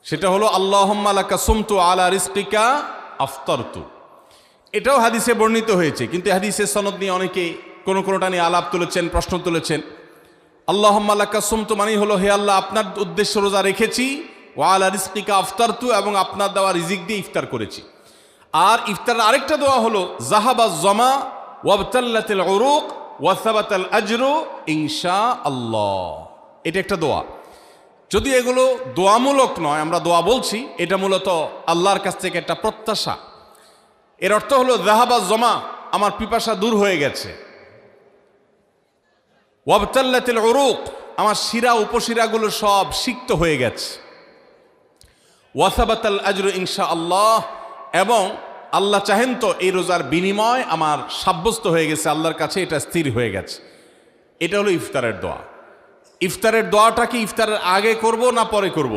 সেটা হলো আল্লাহুম্মা লাকা সুমতু আলা রিজকিকা আফতারতু। এটাও হাদিসে বর্ণিত হয়েছে, কিন্তু হাদিসের সনদ নিয়ে অনেকে কোনোটা নিয়ে আলাপ তুলেছেন, প্রশ্ন তুলেছেন। আল্লাহুম্মা লাকা সুমতু মানেই হলো, হে আল্লাহ, আপনার উদ্দেশ্য রোজা রেখেছি, ওয়া আলা রিজকিকা আফতারতু, এবং আপনার দেওয়া রিজিক দিয়ে ইফতার করেছি। আর ইফতারের আরেকটা দোয়া হলো যাহাবাজ জমা ওয়াবতাল্লাতিল উরুক ওয়া সাবাতাল আজরু ইনশাআল্লাহ। এটা একটা দোয়া। যদি এগুলো দোয়ামূলক নয়, আমরা দোয়া বলছি, এটা মূলত আল্লাহর কাছ থেকে একটা প্রত্যাশা। এর অর্থ হলো যাহাবাজ জমা, আমার পিপাসা দূর হয়ে গেছে। ওয়াবতাল্লাতিল উরুক, আমার শিরা উপশিরাগুলো সব সিক্ত হয়ে গেছে। ওয়া সাবাতাল আজরু ইনশাআল্লাহ, এবং আল্লাহ চাহেন তো এই রোজার বিনিময় আমার সাব্যস্ত হয়ে গেছে আল্লাহর কাছে, এটা স্থির হয়ে গেছে। এটা হলো ইফতারের দোয়া। ইফতারের দোয়াটা কি ইফতারের আগে করব না পরে করব?